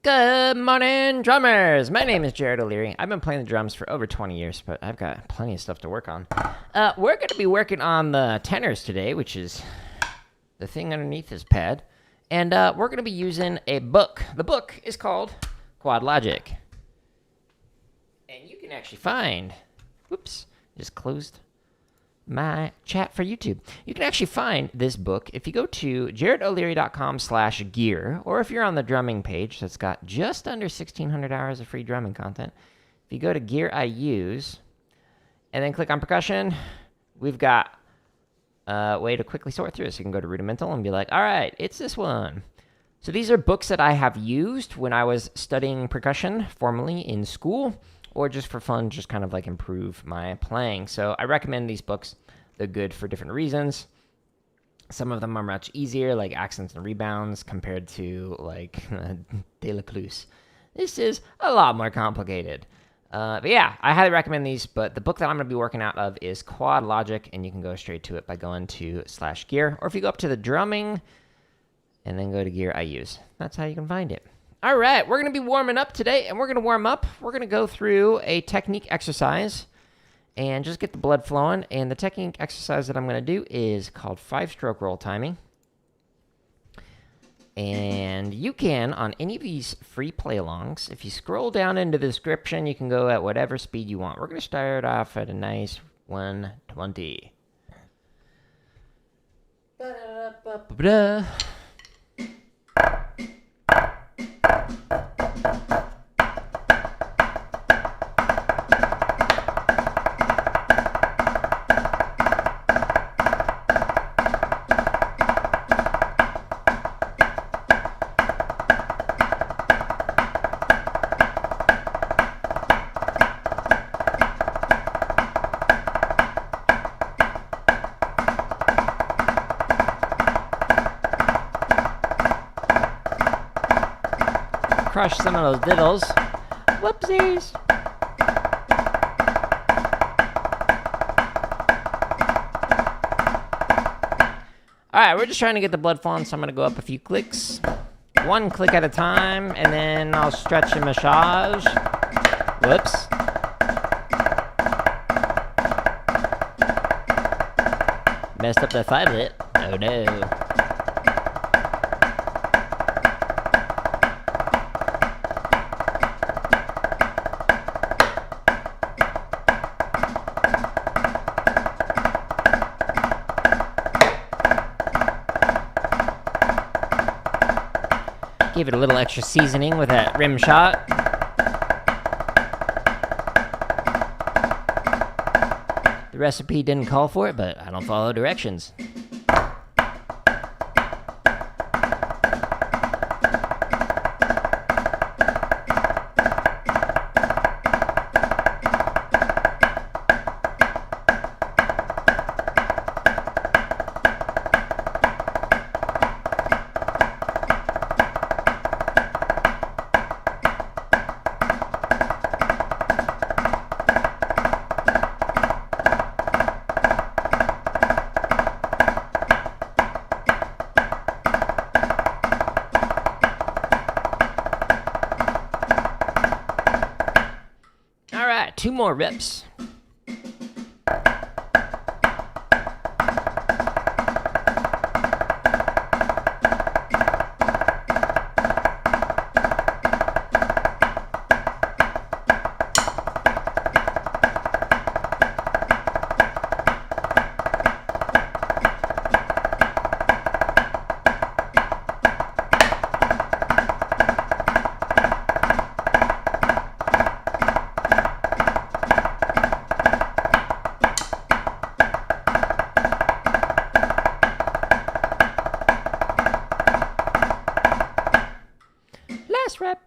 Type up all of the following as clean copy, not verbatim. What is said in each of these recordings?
Good morning, drummers! My name is Jared O'Leary. I've been playing the drums for over 20 years, but I've got plenty of stuff to work on. We're going to be working on the tenors today, which is the thing underneath this pad. And we're going to be using a book. The book is called Quad Logic. And you can actually find... Whoops, just closed my chat for YouTube. You can actually find this book if you go to jaredoleary.com/gear, or if you're on the drumming page that's got just under 1,600 hours of free drumming content. If you go to Gear I Use, and then click on Percussion, we've got a way to quickly sort through it. So you can go to Rudimental and be like, all right, it's this one. So these are books that I have used when I was studying percussion formally in school, or just for fun, just kind of like improve my playing. So I recommend these books. They're good for different reasons. Some of them are much easier, like Accents and Rebounds, compared to like De La Cluse. This is a lot more complicated. But yeah, I highly recommend these, but the book that I'm going to be working out of is Quad Logic, and you can go straight to it by going to /gear, or if you go up to the drumming, and then go to Gear I Use. That's how you can find it. All right, we're going to be warming up today, and we're going to warm up. We're going to go through a technique exercise and just get the blood flowing. And the technique exercise that I'm going to do is called 5-stroke roll timing. And you can, on any of these free play-alongs, if you scroll down into the description, you can go at whatever speed you want. We're going to start off at a nice 120. Ba-da-da-ba-ba-da. Crush some of those diddles. Whoopsies. Alright, we're just trying to get the blood flowing, so I'm going to go up a few clicks. One click at a time, and then I'll stretch and massage. Whoops. Messed up that 5-lit. Oh no. Give it a little extra seasoning with that rim shot. The recipe didn't call for it, but I don't follow directions. All right, 2 more rips. Last rep.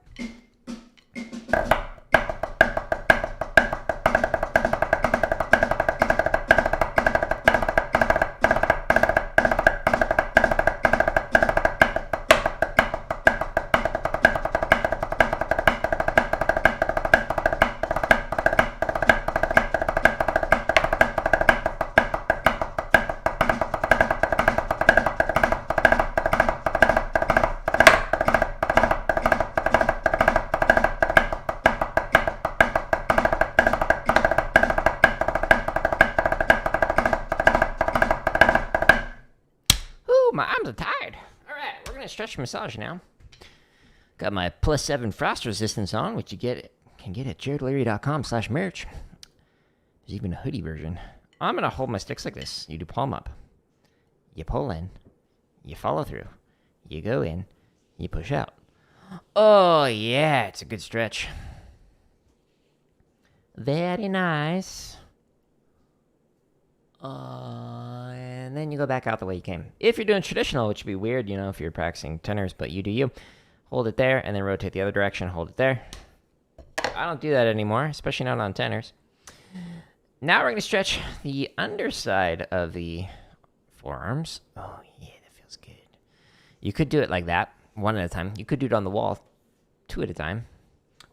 stretch massage now. Got my +7 frost resistance on, which you can get at jaredleary.com/merch. There's even a hoodie version. I'm going to hold my sticks like this. You do palm up. You pull in. You follow through. You go in. You push out. Oh, yeah, it's a good stretch. Very nice. And then you go back out the way you came. If you're doing traditional, which would be weird, if you're practicing tenors, but you do you. Hold it there, and then rotate the other direction. Hold it there. I don't do that anymore, especially not on tenors. Now we're going to stretch the underside of the forearms. Oh, yeah, that feels good. You could do it like that, one at a time. You could do it on the wall, 2 at a time.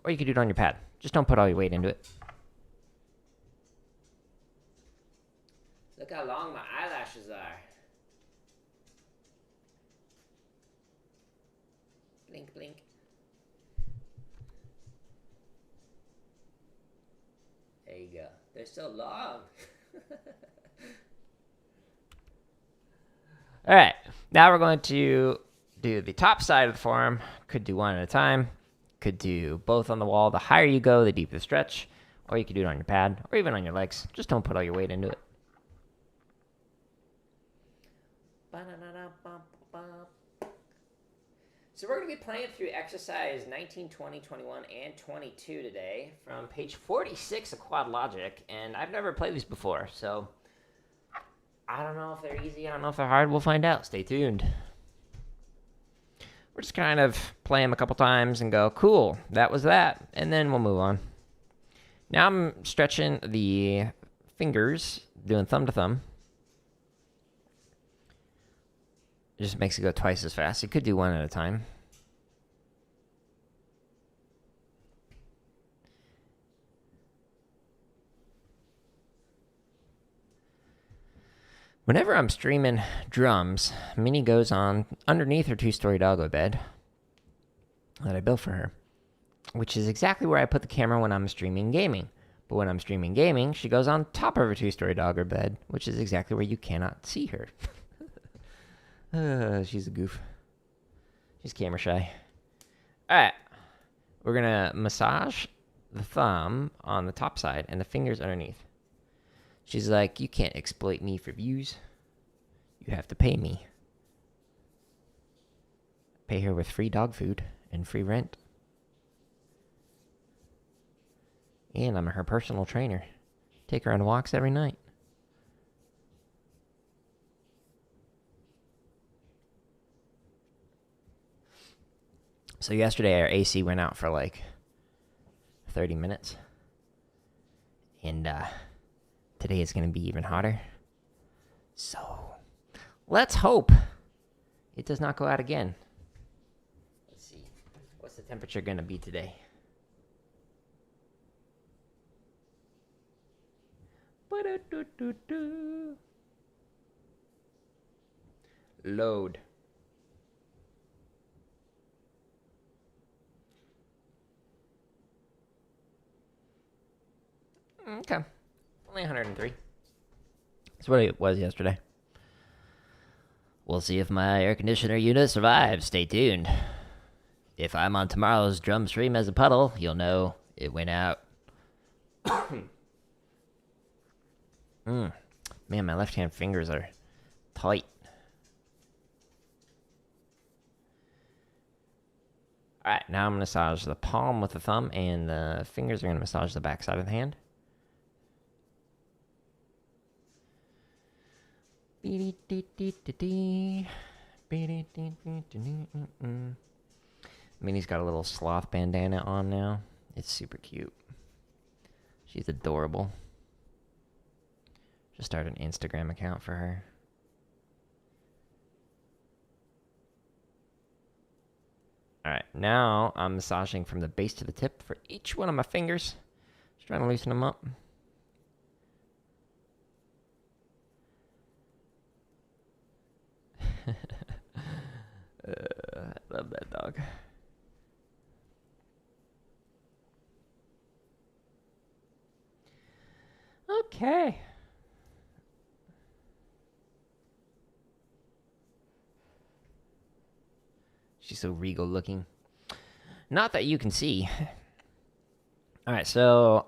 Or you could do it on your pad. Just don't put all your weight into it. Look how long my eyelashes are. Blink, blink. There you go. They're so long. All right. Now we're going to do the top side of the forearm. Could do one at a time. Could do both on the wall. The higher you go, the deeper the stretch. Or you could do it on your pad or even on your legs. Just don't put all your weight into it. So we're going to be playing through exercise 19, 20, 21, and 22 today from page 46 of Quad Logic, and I've never played these before, so I don't know if they're easy, I don't know if they're hard, we'll find out. Stay tuned. We're just kind of play them a couple times and go, cool, that was that, and then we'll move on. Now I'm stretching the fingers, doing thumb to thumb. It just makes it go twice as fast. You could do one at a time. Whenever I'm streaming drums, Minnie goes on underneath her 2-story doggo bed that I built for her, which is exactly where I put the camera when I'm streaming gaming. But when I'm streaming gaming, she goes on top of her 2-story doggo bed, which is exactly where you cannot see her. She's a goof. She's camera shy. All right. We're going to massage the thumb on the top side and the fingers underneath. She's like, you can't exploit me for views. You have to pay me. Pay her with free dog food and free rent. And I'm her personal trainer. Take her on walks every night. So yesterday our AC went out for like 30 minutes. And today it's going to be even hotter. So let's hope it does not go out again. Let's see. What's the temperature going to be today? Load. Okay. Only 103. That's what it was yesterday. We'll see if my air conditioner unit survives. Stay tuned. If I'm on tomorrow's drum stream as a puddle, you'll know it went out. Man, my left-hand fingers are tight. Alright, now I'm going to massage the palm with the thumb, and the fingers are going to massage the back side of the hand. Minnie's got a little sloth bandana on now. It's super cute. She's adorable. Just started an Instagram account for her. Alright, now I'm massaging from the base to the tip for each one of my fingers. Just trying to loosen them up. I love that dog. Okay. She's so regal looking. Not that you can see. All right, so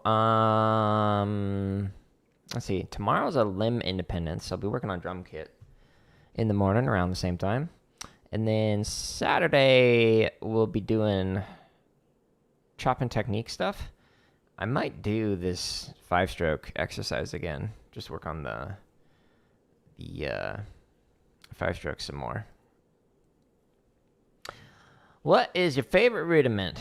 let's see. Tomorrow's a limb independence. I'll be working on drum kit in the morning around the same time. And then Saturday, we'll be doing chop and technique stuff. I might do this 5-stroke exercise again. Just work on the 5-stroke some more. What is your favorite rudiment?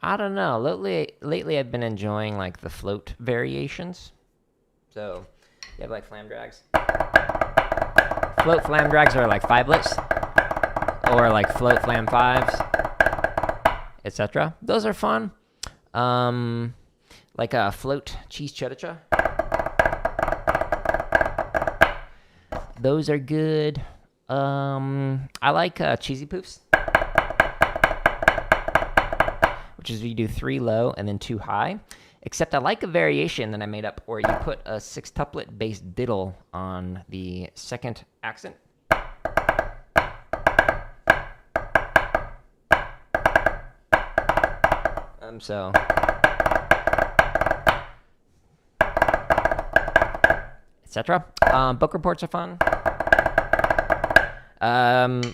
I don't know. Lately I've been enjoying like the float variations. So you have like flam drags. Float flam drags are like 5-lets, or like float flam 5s, etc. Those are fun. Like a float cheese chutichuh. Those are good. I like cheesy poofs, which is you do 3 low and then 2 high. Except I like a variation that I made up where you put a 6-tuplet bass diddle on the second accent. So etc. Book reports are fun.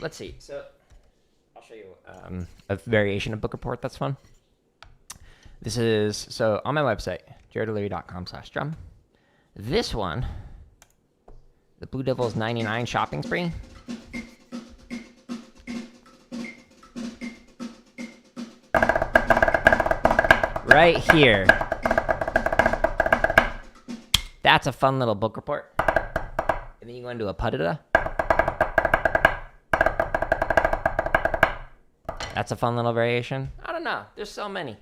Let's see. So I'll show you a variation of book report that's fun. This is, so on my website, jaredoleary.com/drum. This one, the Blue Devils 99 shopping spree. Right here. That's a fun little book report. And then you go into a puttada. That's a fun little variation. I don't know. There's so many.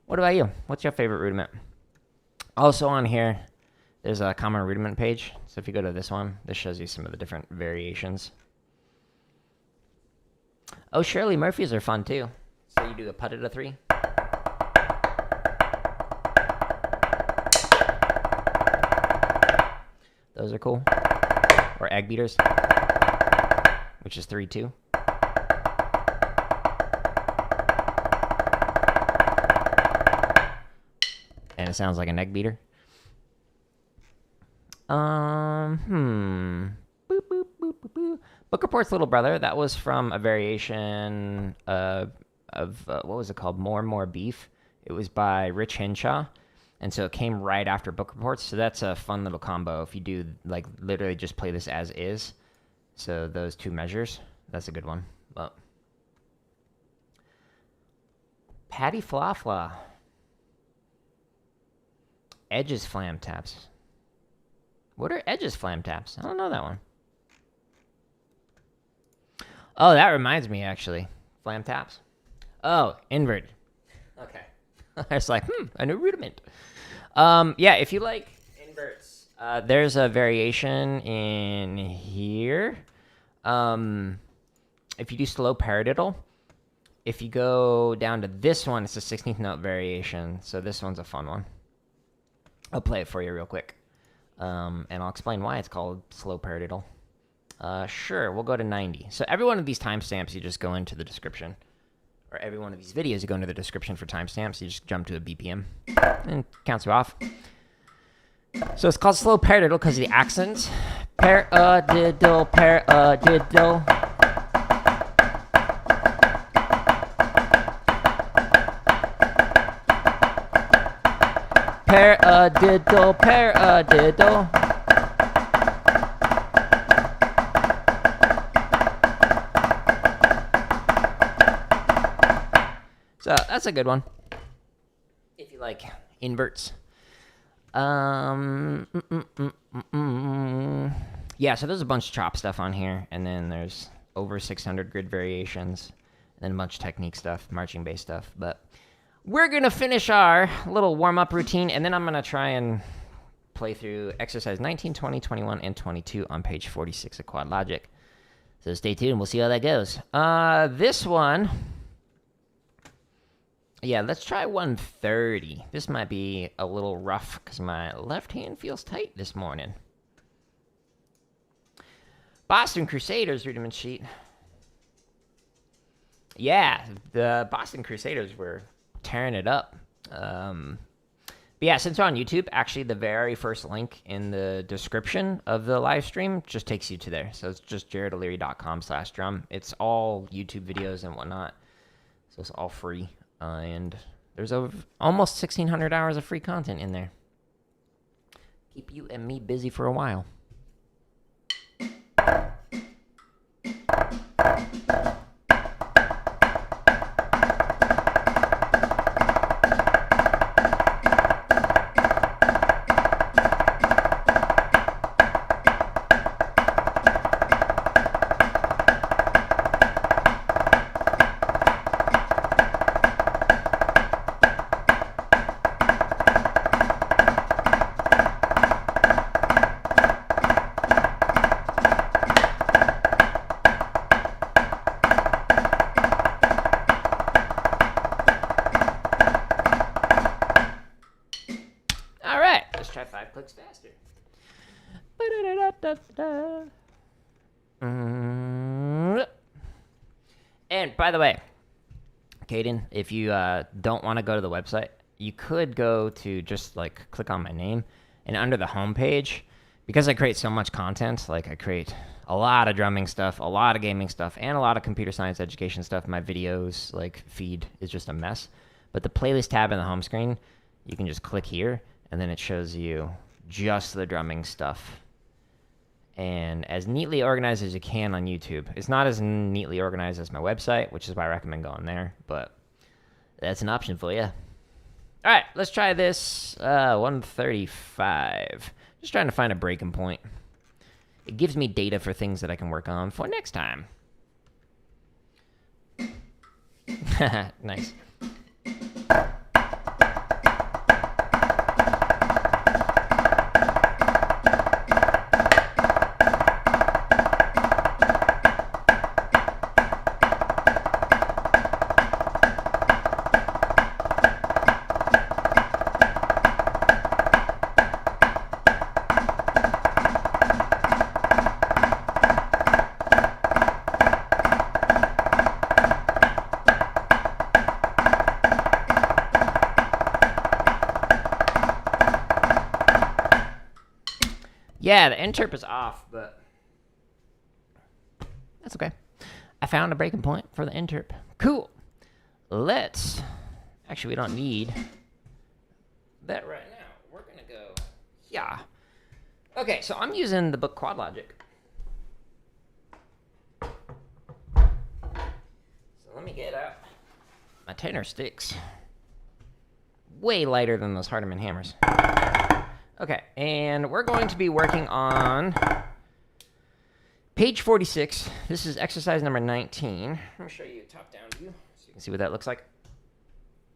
What about you? What's your favorite rudiment? Also on here, there's a common rudiment page. So if you go to this one, this shows you some of the different variations. Oh, Shirley Murphy's are fun too. So you do a puttada 3. Those are cool. Or egg beaters, which is 3-2. And it sounds like an egg beater. Boop, boop, boop, boop, boop. Book Report's Little Brother. That was from a variation of what was it called? More and More Beef. It was by Rich Hinshaw. And so it came right after Book Reports. So that's a fun little combo. If you do, like, literally just play this as is. So those 2 measures. That's a good one. Well, Patty Fla Fla. Edge's flam taps. What are Edge's flam taps? I don't know that one. Oh, that reminds me, actually. Flam taps. Oh, invert. Okay. I was like, a new rudiment. Yeah, if you like inverts, there's a variation in here. If you do slow paradiddle, if you go down to this one, it's a 16th note variation. So this one's a fun one. I'll play it for you real quick. And I'll explain why it's called slow paradiddle. Sure, we'll go to 90. So every one of these timestamps, you just go into the description. Or every one of these videos, you go into the description for timestamps. You just jump to a BPM and it counts you off. So it's called slow paradiddle because of the accents. Paradiddle, paradiddle. Paradiddle, paradiddle. So that's a good one if you like inverts. Yeah, so there's a bunch of chop stuff on here, and then there's over 600 grid variations, and then a bunch of technique stuff, marching bass stuff. But we're gonna finish our little warm-up routine, and then I'm gonna try and play through exercise 19, 20, 21, and 22 on page 46 of Quad Logic. So stay tuned, we'll see how that goes. This one, yeah, let's try 130. This might be a little rough because my left hand feels tight this morning. Boston Crusaders rudiment sheet. Yeah, the Boston Crusaders were tearing it up. But yeah, since we're on YouTube, actually the very first link in the description of the live stream just takes you to there. So it's just jaredoleary.com/drum. It's all YouTube videos and whatnot. So it's all free. And there's over almost 1,600 hours of free content in there. Keep you and me busy for a while. Try 5 clicks faster. And by the way, Caden, if you don't want to go to the website, you could go to just like click on my name, and under the home page, because I create so much content, like I create a lot of drumming stuff, a lot of gaming stuff, and a lot of computer science education stuff. My videos like feed is just a mess. But the playlist tab in the home screen, you can just click here, and then it shows you just the drumming stuff. And as neatly organized as you can on YouTube. It's not as neatly organized as my website, which is why I recommend going there, but that's an option for you. All right, let's try this 135. Just trying to find a breaking point. It gives me data for things that I can work on for next time. Nice. Yeah, the interp is off, but that's okay. I found a breaking point for the interp. Cool. Actually, we don't need that right now. We're going to go, yeah. Okay, so I'm using the book Quad Logic. So let me get out my Tenor sticks. Way lighter than those Hardeman hammers. Okay, and we're going to be working on page 46. This is exercise number 19. Let me show you a top-down view so you can see what that looks like.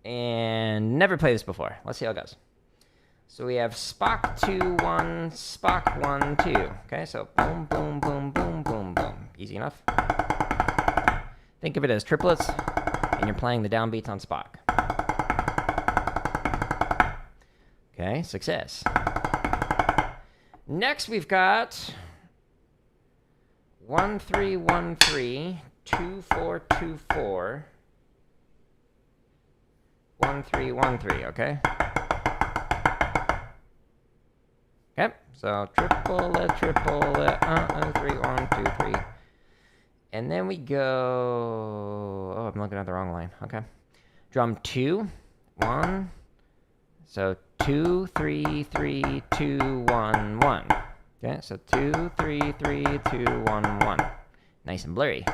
And never played this before. Let's see how it goes. So we have Spock 2, 1, Spock 1, 2. Okay, so boom, boom, boom, boom, boom, boom. Easy enough. Think of it as triplets, and you're playing the downbeats on Spock. Okay, success. Next, we've got 1, 3, 1, 3, 2, 4, 2, 4, 1, 3, 1, 3, okay? Okay, so triplet, 3, 1, 2, 3. And then we go, oh, I'm looking at the wrong line, okay. Drum 2, 1, so 2, 3, 3, 2, 1, 1. Okay, so 2, 3, 3, 2, 1, 1. Nice and blurry.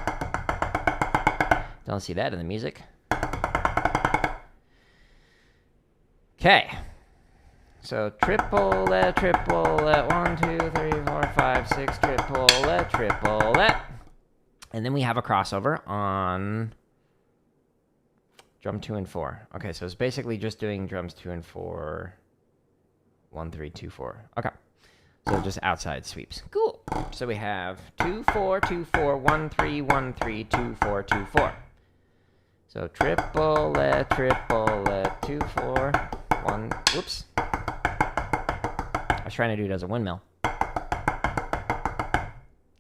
Don't see that in the music. Okay. So triplet, 1, 2, 3, 4, 5, 6, triplet. And then we have a crossover on drum 2 and 4. Okay, so it's basically just doing drums 2 and 4. 1, 3, 2, 4. Okay. So just outside sweeps. Cool. So we have 2, 4, 2, 4, 1, 3, 1, 3, 2, 4, 2, 4. So triplet, 2, 4, 1. Whoops. I was trying to do it as a windmill.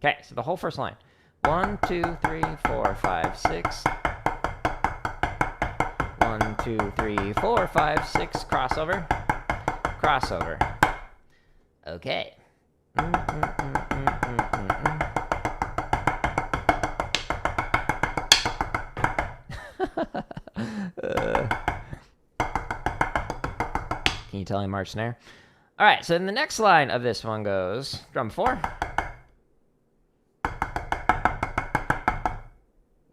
Okay, so the whole first line. 1, 2, 3, 4, 5, 6. 1, 2, 3, 4, 5, 6. Crossover. Crossover. Okay. Can you tell I march snare? All right, so then the next line of this one goes drum 4.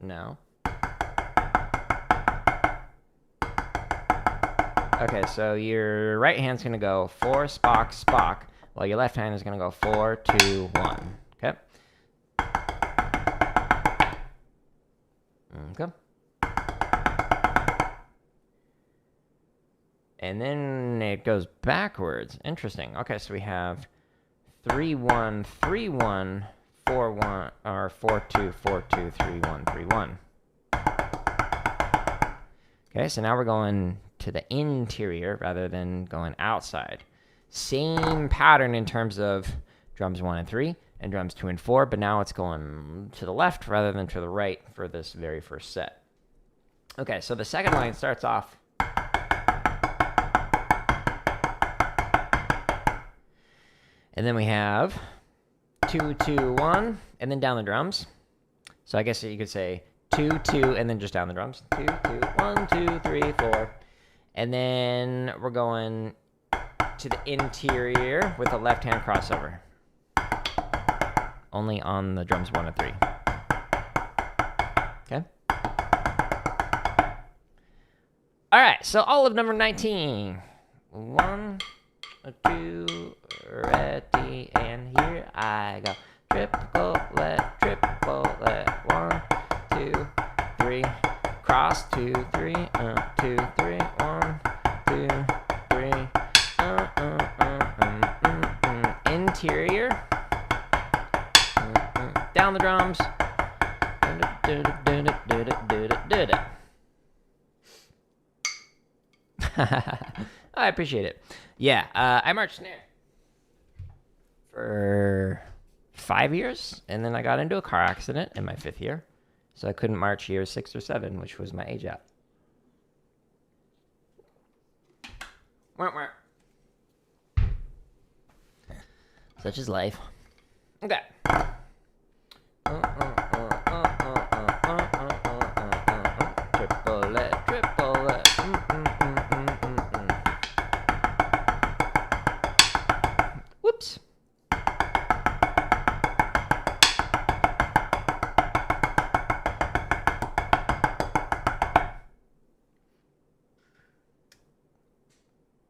No. Okay, so your right hand's going to go 4, Spock, Spock, while your left hand is going to go 4, 2, 1. Okay? Okay. And then it goes backwards. Interesting. Okay, so we have 3, 1, 3, 1, 4, 1, or 4, 2, 4, 2, 3, 1, 3, 1. Okay, so now we're going to the interior rather than going outside. Same pattern in terms of drums 1 and 3 and drums 2 and 4, but now it's going to the left rather than to the right for this very first set. Okay, so the second line starts off. And then we have 2, 2, 1, and then down the drums. So I guess you could say 2, 2, and then just down the drums. 2, 2, 1, 2, 3, 4. And then we're going to the interior with a left-hand crossover. Only on the drums 1 and 3. Okay? All right, so all of number 19. 1, 2, ready, and here I go. Triplet, 1, 2, 3, cross, 2, 3, 2, 3, 1, 2, 3, interior, down the drums, I appreciate it. Yeah, I marched snare for 5 years, and then I got into a car accident in my 5th year, so I couldn't march year 6 or 7, which was my age out. Such is life. Okay. Triplet. Whoops.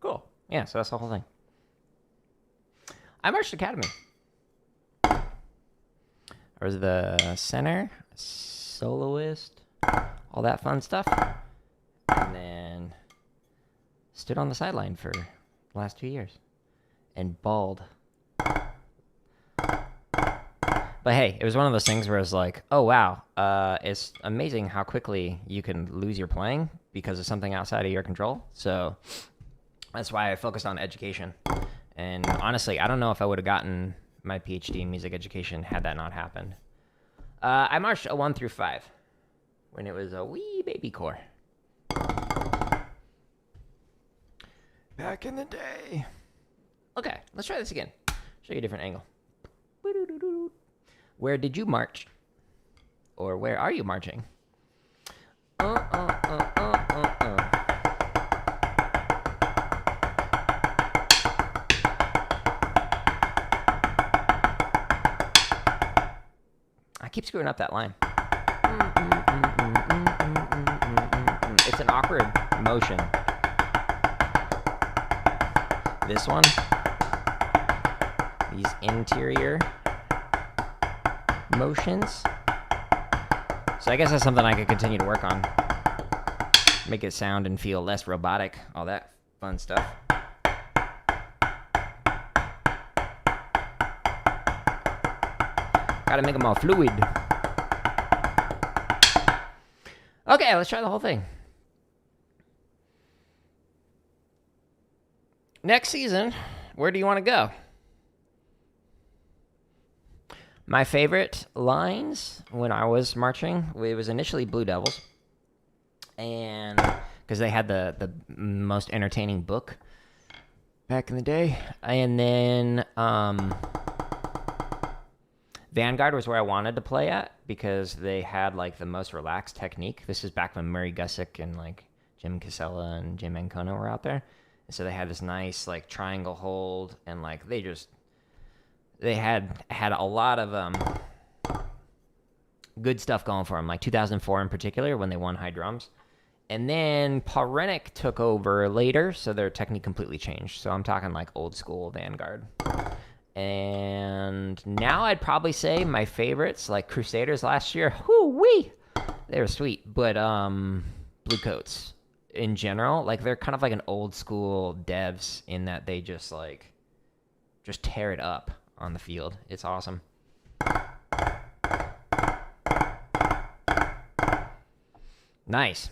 Cool. Yeah, so that's the whole thing. I marched Academy. I was the center, soloist, all that fun stuff. And then stood on the sideline for the last 2 years. And bawled. But hey, it was one of those things where it's like, oh wow, it's amazing how quickly you can lose your playing because of something outside of your control. So that's why I focused on education. And honestly, I don't know if I would have gotten my PhD in music education had that not happened. I marched a 1 through 5 when it was a wee baby corps. Back in the day. Okay, let's try this again. Show you a different angle. Where did you march? Or where are you marching? I keep screwing up that line. It's an awkward motion. This one. These interior motions. So I guess that's something I could continue to work on. Make it sound and feel less robotic. All that fun stuff. Gotta make them all fluid. Okay, let's try the whole thing. Next season, where do you want to go? My favorite lines when I was marching, it was initially Blue Devils, and because they had the most entertaining book back in the day, and then Vanguard was where I wanted to play at because they had like the most relaxed technique. This is back when Murray Gussick and like Jim Casella and Jim Ancona were out there, and so they had this nice like triangle hold, and like they had a lot of good stuff going for them, like 2004 in particular when they won high drums. And then Paul Rennick took over later, so their technique completely changed. So I'm talking like old school Vanguard. And now I'd probably say my favorites, like Crusaders last year, whoo-wee, they were sweet. But Blue Coats in general, like they're kind of like an old school Devs in that they just tear it up on the field. It's awesome. Nice.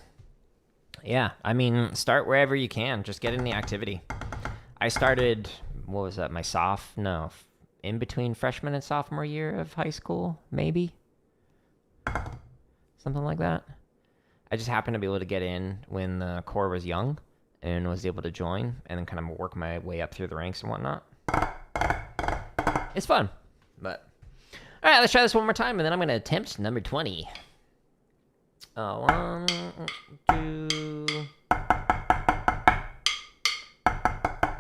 Yeah, I mean, start wherever you can. Just get in the activity. I started, what was that, in between freshman and sophomore year of high school, maybe? Something like that. I just happened to be able to get in when the Corps was young and was able to join and then kind of work my way up through the ranks and whatnot. It's fun, but... All right, let's try this one more time, and then I'm going to attempt number 20. 1, 2...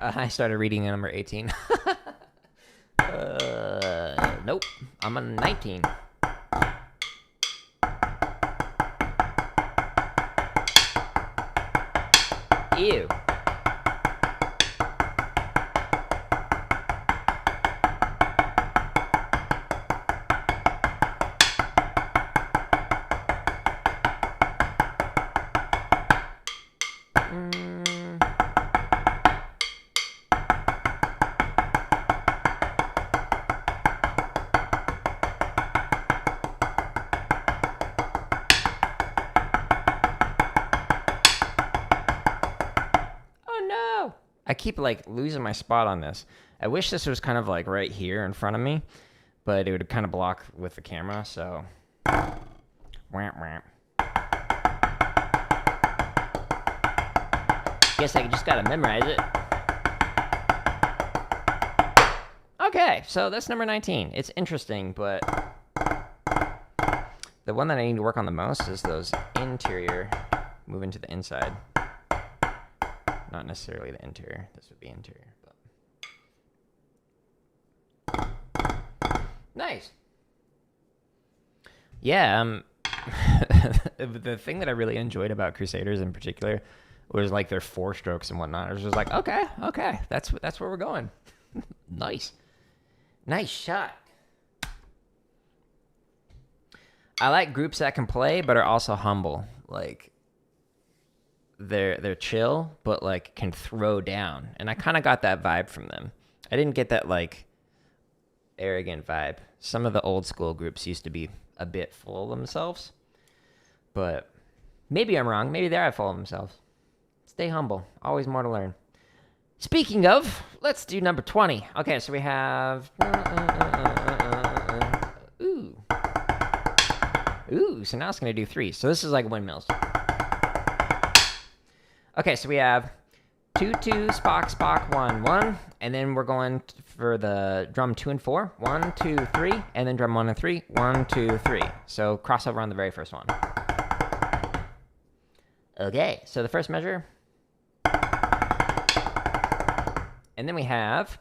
I started reading at number 18. Nope. I'm on 19. Ew. I keep like losing my spot on this. I wish this was kind of like right here in front of me, but it would kind of block with the camera, so. Guess I just gotta memorize it. Okay, so that's number 19. It's interesting, but the one that I need to work on the most is those interior, moving to the inside. Not necessarily the interior. This would be interior. But. Nice. Yeah. The thing that I really enjoyed about Crusaders in particular was like their 4 strokes and whatnot. I was just like, okay, that's where we're going. Nice shot. I like groups that can play but are also humble. Like. They're chill, but like can throw down, and I kind of got that vibe from them. I didn't get that like arrogant vibe. Some of the old school groups used to be a bit full of themselves, but maybe I'm wrong. Maybe they are full of themselves. Stay humble. Always more to learn. Speaking of, let's do number 20. Okay, so we have ooh. So now it's gonna do 3. So this is like windmills. Okay, so we have 2, 2, spock, spock, 1, 1, and then we're going for the drum 2 and 4. 1, 2, 3, and then drum 1 and 3. 1, 2, 3. So crossover on the very first one. Okay, so the first measure. And then we have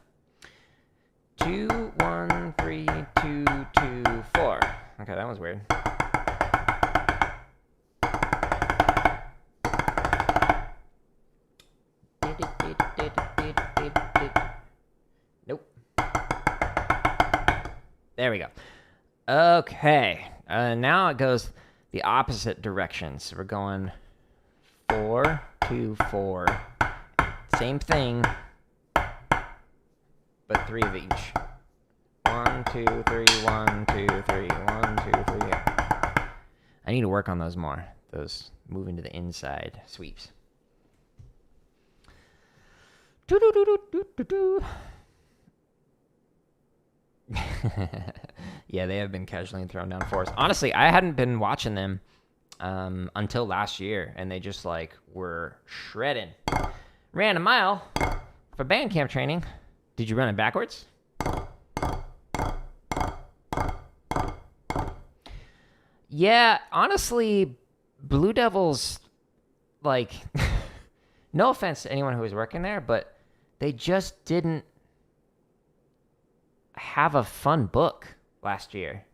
2, 1, 3, 2, 2, 4. Okay, that was weird. Nope. There we go. Okay. Now it goes the opposite direction. So we're going 4, 2, 4. Same thing, but 3 of each. 1, 2, 3, 1, 2, 3, 1, 2, 3. I need to work on those more. Those moving to the inside sweeps. Yeah, they have been casually thrown down force. Honestly, I hadn't been watching them until last year, and they just like were shredding. Ran a mile for band camp training. Did you run it backwards? Yeah, honestly, Blue Devils, like, no offense to anyone who was working there, but they just didn't have a fun book last year.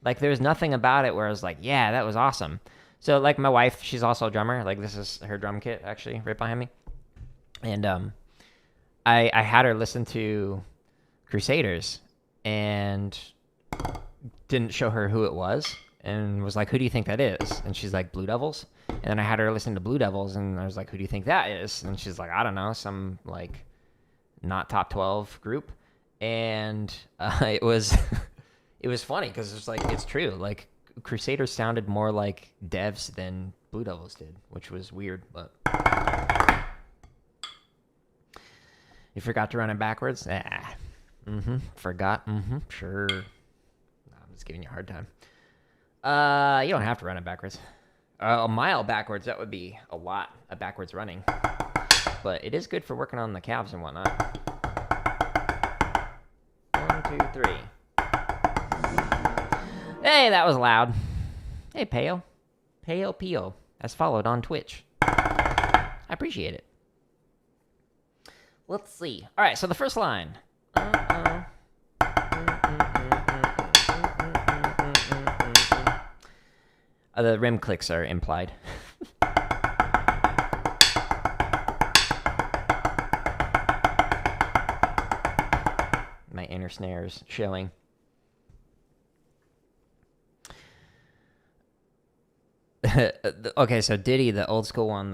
Like, there was nothing about it where I was like, yeah, that was awesome. So, like, my wife, she's also a drummer. Like, this is her drum kit, actually, right behind me. And I had her listen to Crusaders and didn't show her who it was and was like, who do you think that is? And she's like, Blue Devils. And then I had her listen to Blue Devils, and I was like, who do you think that is? And she's like, I don't know, some, like, not top 12 group. And it was it was funny because it's like, it's true. Like, Crusaders sounded more like Devs than Blue Devils did, which was weird, but you forgot to run it backwards? Forgot? Sure. No, I'm just giving you a hard time. You don't have to run it backwards. A mile backwards, that would be a lot of backwards running. But it is good for working on the calves and whatnot. 1, 2, 3. Hey, that was loud. Hey, Peo. Peo Pio. As followed on Twitch. I appreciate it. Let's see. All right, so the first line. The rim clicks are implied. My inner snares showing. Okay, so Diddy, the old school one,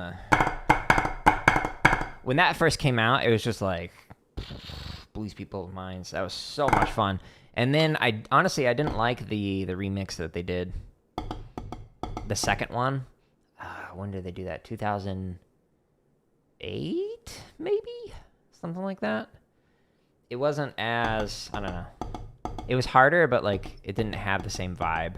when that first came out, it was just like blows people's minds. That was so much fun. And then I didn't like the remix that they did. The second one. When did they do that? 2008, maybe? Something like that. It wasn't as, I don't know. It was harder, but like it didn't have the same vibe.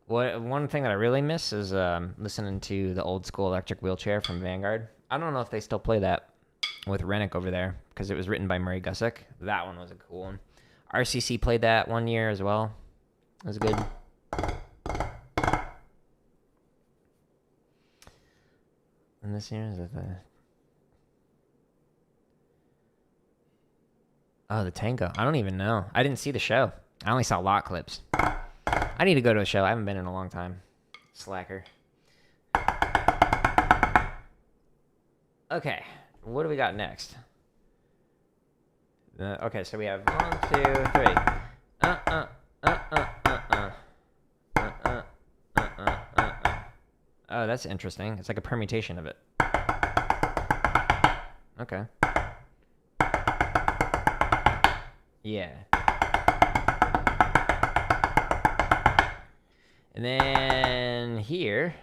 One thing that I really miss is listening to the old school Electric Wheelchair from Vanguard. I don't know if they still play that with Rennick over there because it was written by Murray Gussick. That one was a cool one. RCC played that one year as well. It was good. And this year is it the Tango. I don't even know. I didn't see the show. I only saw lot clips. I need to go to a show. I haven't been in a long time. Slacker. Okay. What do we got next? Okay, so we have 1, 2, 3. Oh, that's interesting. It's like a permutation of it. Okay. Yeah. And then here.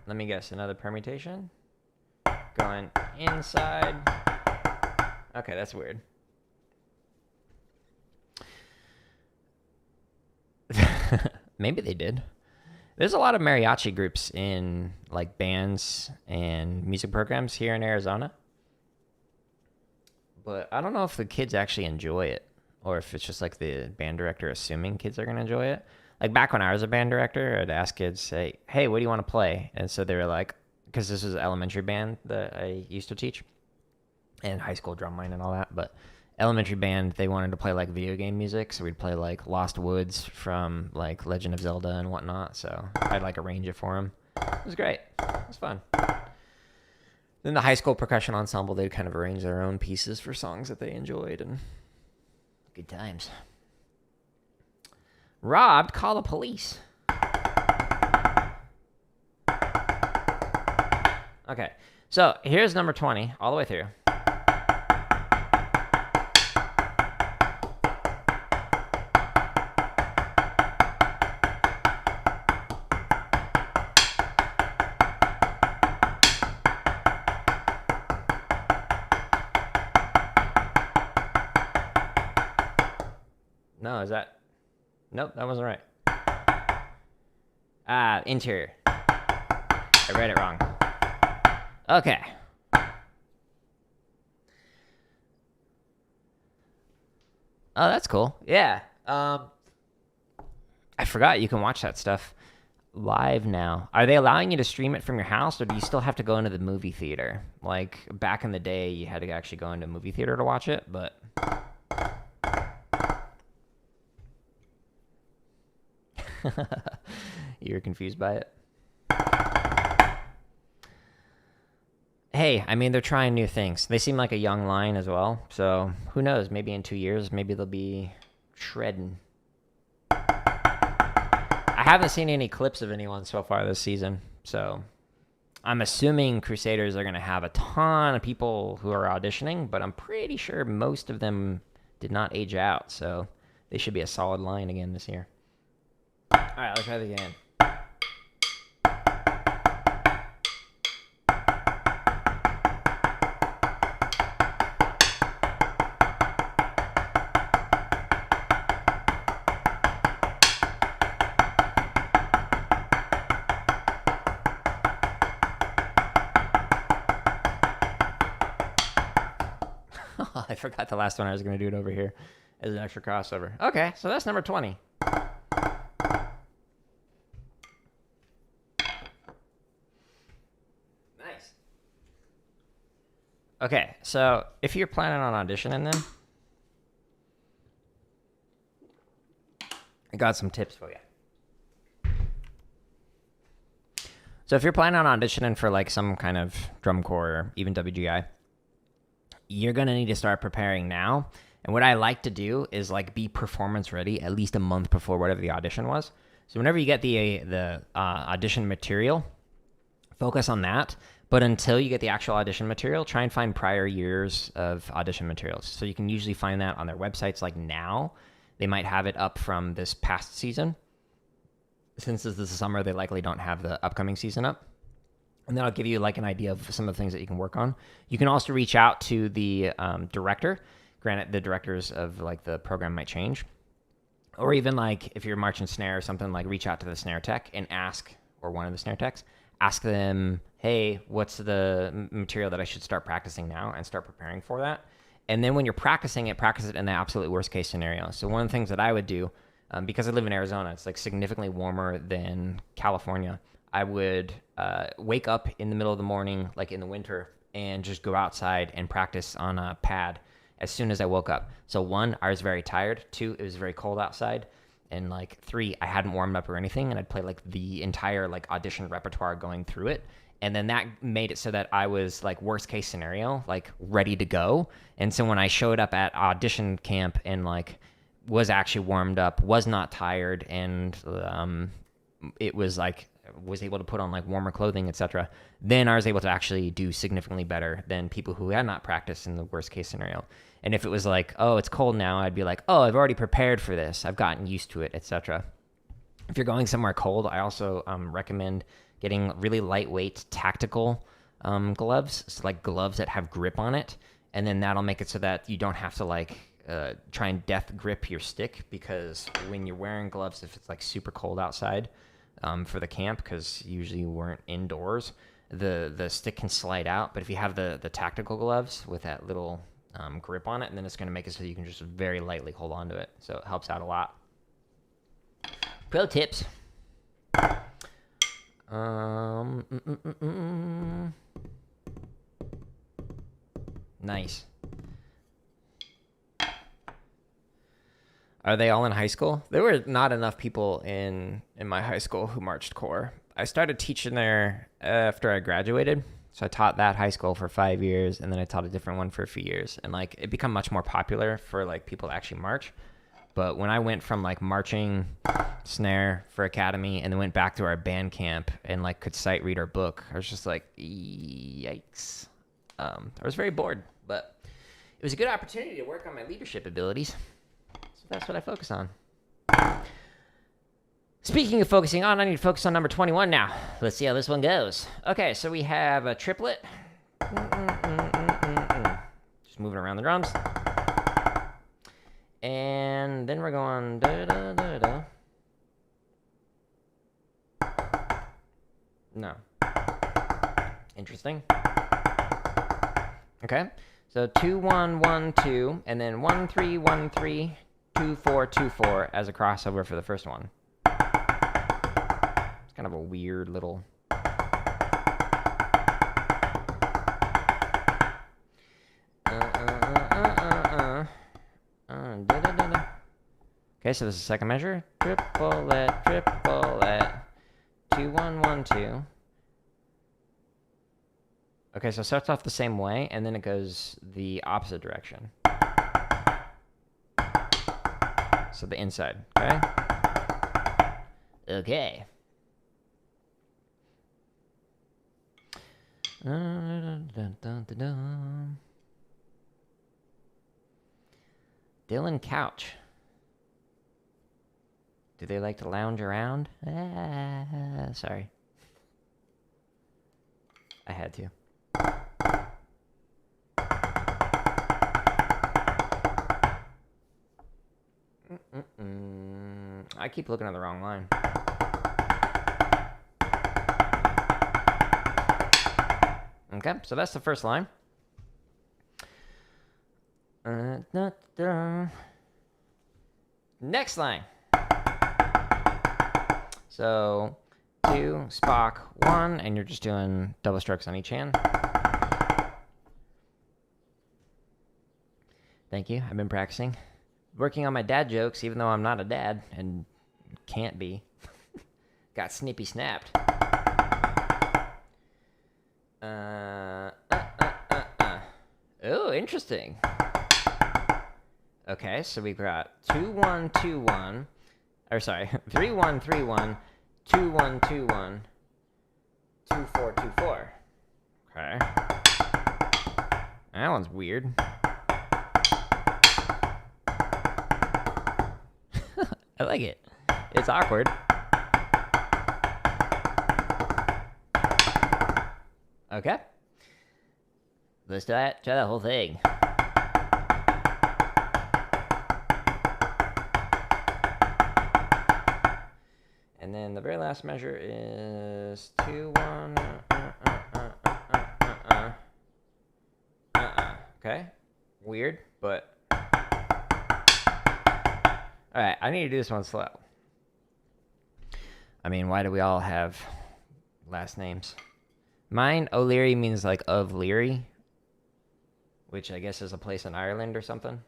Let me guess, another permutation? Going inside. Okay, that's weird. Maybe they did. There's a lot of mariachi groups in like bands and music programs here in Arizona. But I don't know if the kids actually enjoy it or if it's just like the band director assuming kids are going to enjoy it. Like back when I was a band director, I'd ask kids, say, hey, what do you want to play? And so they were like, because this was an elementary band that I used to teach and high school drumline and all that. But elementary band, they wanted to play like video game music. So we'd play like Lost Woods from like Legend of Zelda and whatnot. So I'd like arrange it for them. It was great. It was fun. Then the high school percussion ensemble, they'd kind of arrange their own pieces for songs that they enjoyed and good times. Robbed, call the police. Okay, so here's number 20, all the way through. No, is that? Nope, that wasn't right. Interior. I read it wrong. Okay. Oh, that's cool. Yeah. I forgot you can watch that stuff live now. Are they allowing you to stream it from your house, or do you still have to go into the movie theater? Like back in the day, you had to actually go into a movie theater to watch it, but you're confused by it. Hey, I mean, they're trying new things. They seem like a young line as well, so who knows? Maybe in 2 years, maybe they'll be shredding. I haven't seen any clips of anyone so far this season, so I'm assuming Crusaders are going to have a ton of people who are auditioning, but I'm pretty sure most of them did not age out, so they should be a solid line again this year. All right, let's try this again. I forgot the last one I was going to do it over here as an extra crossover. Okay, so that's number 20. Nice. Okay, so if you're planning on auditioning then, I got some tips for you. So if you're planning on auditioning for like some kind of drum corps or even WGI, you're going to need to start preparing now. And what I like to do is like be performance ready at least a month before whatever the audition was. So whenever you get the audition material, focus on that. But until you get the actual audition material, try and find prior years of audition materials. So you can usually find that on their websites. Like now, they might have it up from this past season. Since this is the summer, they likely don't have the upcoming season up. And that'll give you like an idea of some of the things that you can work on. You can also reach out to the director. Granted, the directors of like the program might change. Or even like if you're marching snare or something, like reach out to the snare tech and ask, or one of the snare techs, ask them, hey, what's the material that I should start practicing now, and start preparing for that. And then when you're practicing it, practice it in the absolute worst case scenario. So one of the things that I would do, because I live in Arizona, it's like significantly warmer than California. I would wake up in the middle of the morning, like in the winter, and just go outside and practice on a pad as soon as I woke up. So 1, I was very tired. 2, it was very cold outside. And like 3, I hadn't warmed up or anything, and I'd play like the entire like audition repertoire going through it. And then that made it so that I was like worst case scenario, like ready to go. And so when I showed up at audition camp and like was actually warmed up, was not tired, and it was like was able to put on like warmer clothing, etc., then I was able to actually do significantly better than people who had not practiced in the worst case scenario. And if it was like, oh, it's cold now, I'd be like, oh, I've already prepared for this, I've gotten used to it, etc. If you're going somewhere cold, I also recommend getting really lightweight tactical gloves, so like gloves that have grip on it, and then that'll make it so that you don't have to like try and death grip your stick, because when you're wearing gloves, if it's like super cold outside for the camp, because usually you weren't indoors, the stick can slide out. But if you have the tactical gloves with that little grip on it, and then it's going to make it so you can just very lightly hold on to it. So it helps out a lot. Pro tips. Nice. Are they all in high school? There were not enough people in my high school who marched corps. I started teaching there after I graduated. So I taught that high school for 5 years, and then I taught a different one for a few years. And like it became much more popular for like people to actually march. But when I went from like marching snare for academy and then went back to our band camp and like could sight read our book, I was just like, yikes. I was very bored, but it was a good opportunity to work on my leadership abilities. So that's what I focus on. Speaking of focusing on, I need to focus on number 21 now. Let's see how this one goes. Okay, so we have a triplet. Just moving around the drums. And And then we're going da da da da. No. Interesting. Okay. So 2 1 1 2, and then 1 3 1 3 2 4 2 4 as a crossover for the first one. It's kind of a weird little. Okay, so this is the second measure. Triplet, 2 1 1 2. Okay, so it starts off the same way, and then it goes the opposite direction. So the inside, okay? Okay. Dylan Couch. Do they like to lounge around? Sorry. I had to. I keep looking at the wrong line. Okay, so that's the first line. Next line. So 2, Spock, 1, and you're just doing double strokes on each hand. Thank you. I've been practicing. Working on my dad jokes, even though I'm not a dad and can't be. Got snippy snapped. Oh, interesting. Okay, so we've got 2 1 2 1. Or sorry, 3 1 3 1 2 1 2 1 2 4 2 4. Okay. That one's weird. I like it. It's awkward. Okay. Let's try that whole thing. And then the very last measure is 2 1. Okay. Weird, but. Alright, I need to do this one slow. I mean, why do we all have last names? Mine, O'Leary, means like of Leary, which I guess is a place in Ireland or something.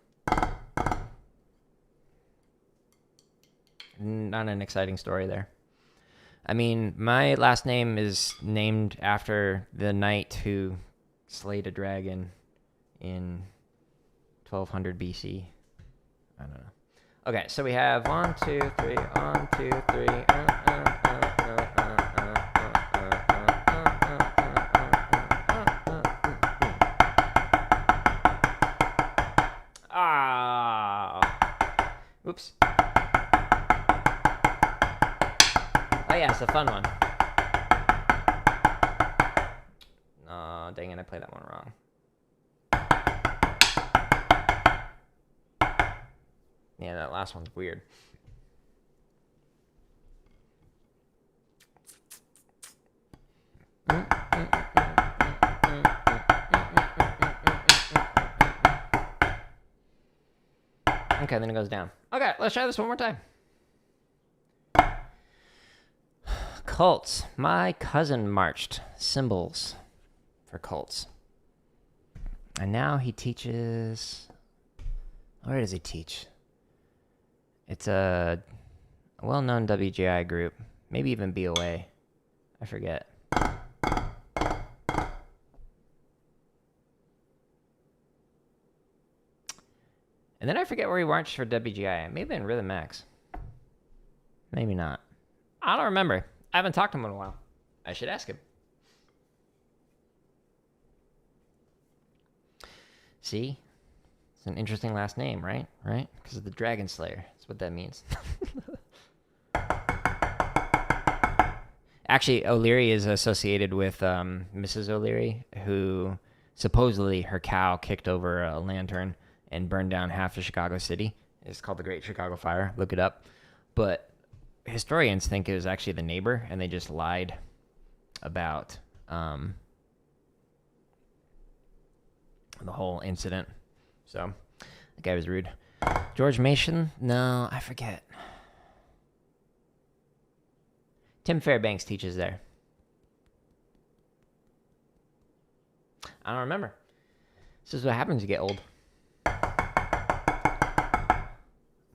Not an exciting story there. I mean, my last name is named after the knight who slayed a dragon in 1200 BC. I don't know. Okay, so we have 1 2 3, 1 2 3. Oops. Oh yeah, it's a fun one. Oh, dang it, I played that one wrong. Yeah, that last one's weird. Okay, then it goes down. Okay, let's try this one more time. Cults. My cousin marched cymbals for cults. And now he teaches... Where does he teach? It's a well-known WGI group. Maybe even BOA. I forget. And then I forget where he marched for WGI. Maybe in Rhythm X. Maybe not. I don't remember. I haven't talked to him in a while. I should ask him. See? It's an interesting last name, right? Right? Because of the Dragon Slayer. That's what that means. Actually, O'Leary is associated with Mrs. O'Leary, who supposedly her cow kicked over a lantern and burned down half of Chicago City. It's called the Great Chicago Fire. Look it up. But historians think it was actually the neighbor, and they just lied about the whole incident. So the guy was rude. George Mason? No, I forget. Tim Fairbanks teaches there. I don't remember. This is what happens when you get old.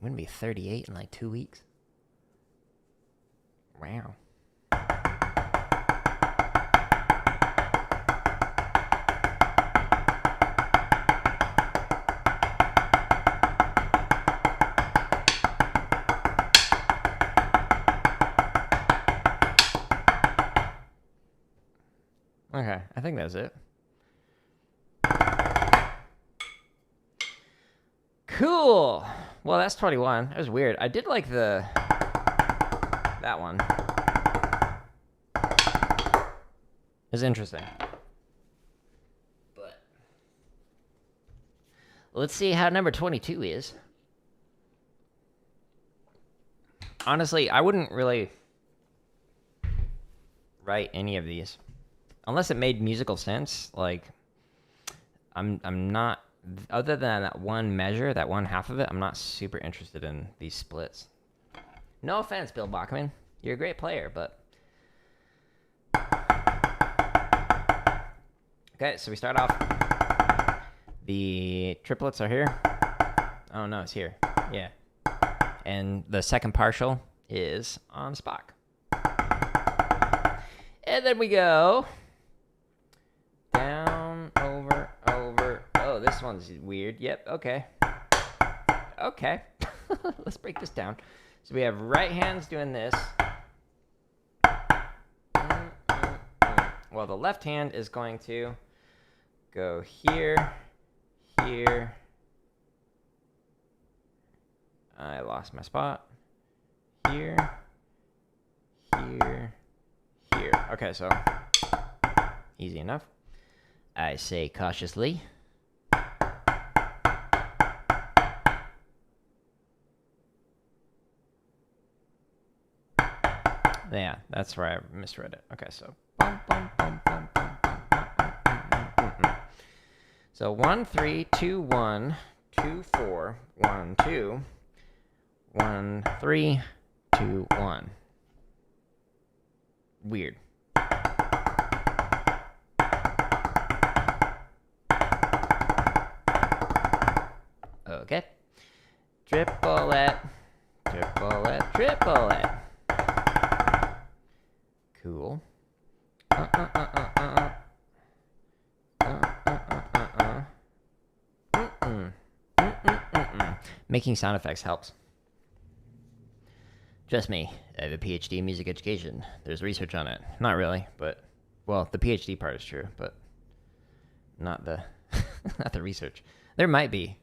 I'm going to be 38 in like 2 weeks. Wow. Okay, I think that's it. Cool. Well, that's 21. That was weird. I did like that one. It's interesting. But let's see how number 22 is. Honestly, I wouldn't really write any of these unless it made musical sense. Like, I'm not, other than that one measure, that one half of it, I'm not super interested in these splits. No offense, Bill Bachman. You're a great player, but... Okay, so we start off. The triplets are here. Oh, no, it's here. Yeah. And the second partial is on Spock. And then we go down, over. Oh, this one's weird. Yep, okay. Okay. Let's break this down. So we have right hands doing this. Well, the left hand is going to go here, here. I lost my spot. Here, here, here. Okay, so easy enough. I say cautiously. Yeah, that's where I misread it. Okay, so so 1 3 2 1 2 4 1 2 1 3 2 1. Weird. Okay. Triplet, triplet, triplet. Cool. Making sound effects helps. Trust me, I have a PhD in music education. There's research on it. Not really, but... Well, the PhD part is true, but... Not the... not the research. There might be.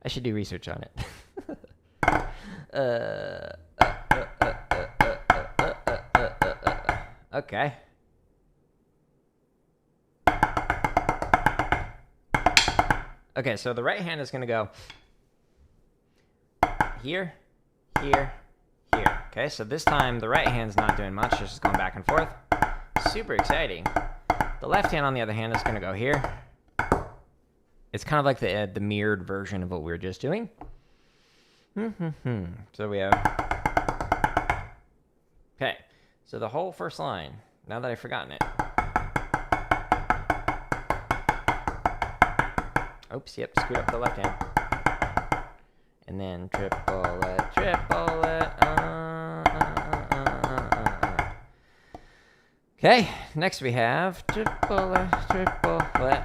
I should do research on it. Okay. Okay, so the right hand is going to go here, here, here. Okay, so this time the right hand's not doing much, it's just going back and forth. Super exciting. The left hand, on the other hand, is going to go here. It's kind of like the mirrored version of what we were just doing. So we have... Okay, so the whole first line, now that I've forgotten it. Oops, yep, screwed up the left hand. And then triplet, triplet. Okay, next we have triplet, triplet.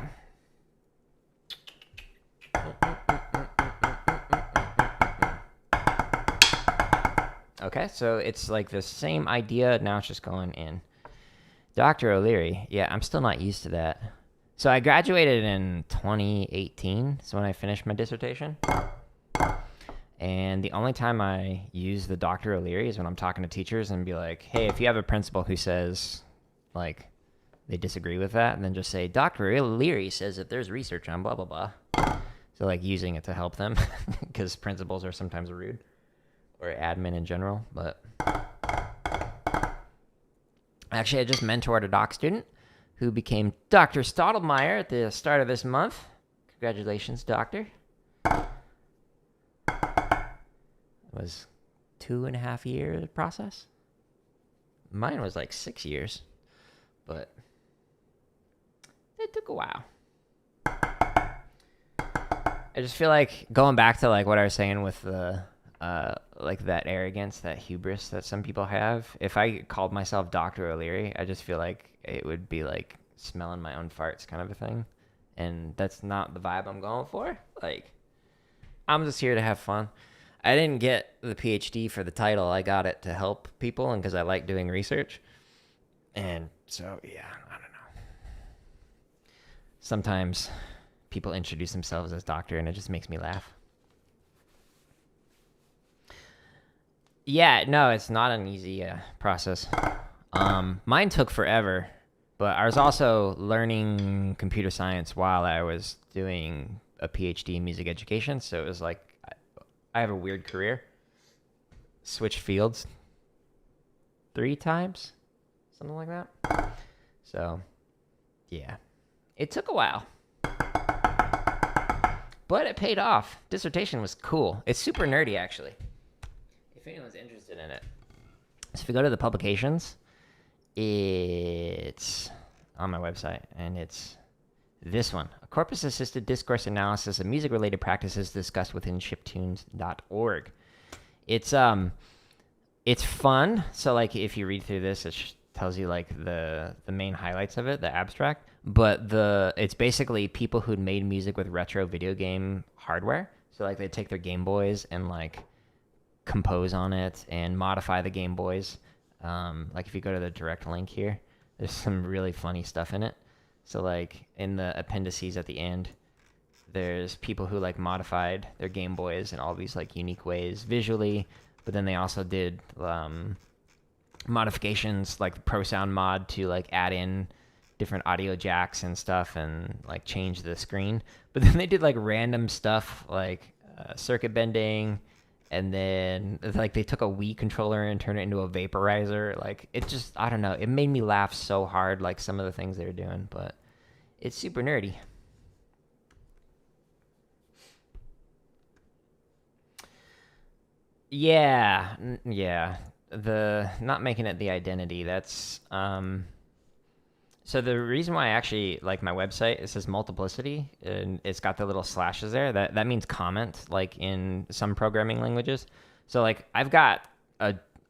Okay, so it's like the same idea. Now it's just going in. Dr. O'Leary. Yeah, I'm still not used to that. So I graduated in 2018. So when I finished my dissertation. And the only time I use the Dr. O'Leary is when I'm talking to teachers and be like, hey, if you have a principal who says, like, they disagree with that, and then just say, Dr. O'Leary says that there's research on blah, blah, blah. So like using it to help them because principals are sometimes rude, or admin in general. But actually, I just mentored a doc student who became Dr. Stottlemyre at the start of this month. Congratulations, doctor. It was 2.5 year process. Mine was like 6 years, but it took a while. I just feel like going back to like what I was saying with the like that arrogance, that hubris that some people have. If I called myself Dr. O'Leary, I just feel like it would be like smelling my own farts kind of a thing. And that's not the vibe I'm going for. Like, I'm just here to have fun. I didn't get the PhD for the title. I got it to help people and because I like doing research. And so, yeah, I don't know. Sometimes people introduce themselves as doctor and it just makes me laugh. Yeah, no, it's not an easy process. Mine took forever, but I was also learning computer science while I was doing a PhD in music education. So it was like, I have a weird career. Switched fields 3 times, something like that. So, yeah, it took a while, but it paid off. Dissertation was cool. It's super nerdy, actually, if anyone's interested in it. So if you go to the publications, it's on my website, and it's this one: a corpus-assisted discourse analysis of music-related practices discussed within chiptunes.org. It's fun. So like if you read through this, it tells you like the main highlights of it, the abstract. But it's basically people who'd made music with retro video game hardware. So like they take their Game Boys and like compose on it and modify the Game Boys. Like if you go to the direct link here, there's some really funny stuff in it. So like in the appendices at the end, there's people who like modified their Game Boys in all these like unique ways visually, but then they also did modifications like the Pro Sound mod to like add in different audio jacks and stuff and like change the screen. But then they did like random stuff like circuit bending, and then like they took a Wii controller and turned it into a vaporizer. Like it just, I don't know, it made me laugh so hard, like some of the things they were doing, but it's super nerdy. Yeah, the not making it the identity, that's so the reason why I actually like my website, it says multiplicity and it's got the little slashes there. That means comment, like in some programming languages. So like I've got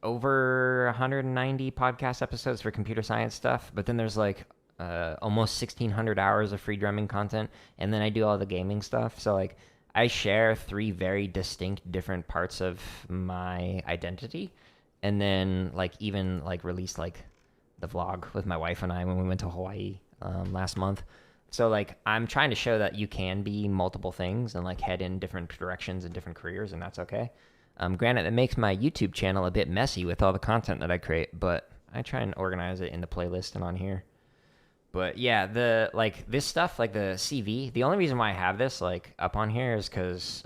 over 190 podcast episodes for computer science stuff, but then there's like almost 1,600 hours of free drumming content, and then I do all the gaming stuff. So like I share 3 very distinct different parts of my identity, and then like even like release like the vlog with my wife and I when we went to Hawaii last month. So like I'm trying to show that you can be multiple things and like head in different directions and different careers, and that's okay. Granted, it makes my YouTube channel a bit messy with all the content that I create, but I try and organize it in the playlist and on here. But yeah, the like this stuff, like the CV, the only reason why I have this like up on here is because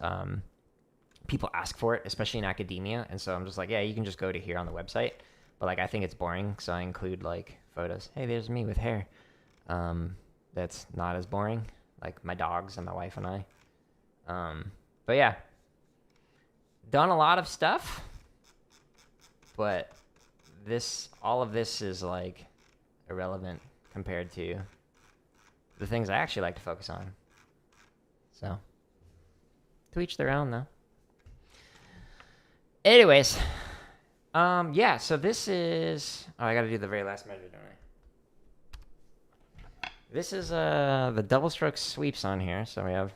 people ask for it, especially in academia. And so I'm just like, yeah, you can just go to here on the website. But like I think it's boring, so I include like photos. Hey, there's me with hair. That's not as boring, like my dogs and my wife and I. But yeah, done a lot of stuff, but all of this is like irrelevant compared to the things I actually like to focus on. So, to each their own, though. Anyways, yeah, so this is... Oh, I gotta do the very last measure, don't I? This is the double stroke sweeps on here, so we have...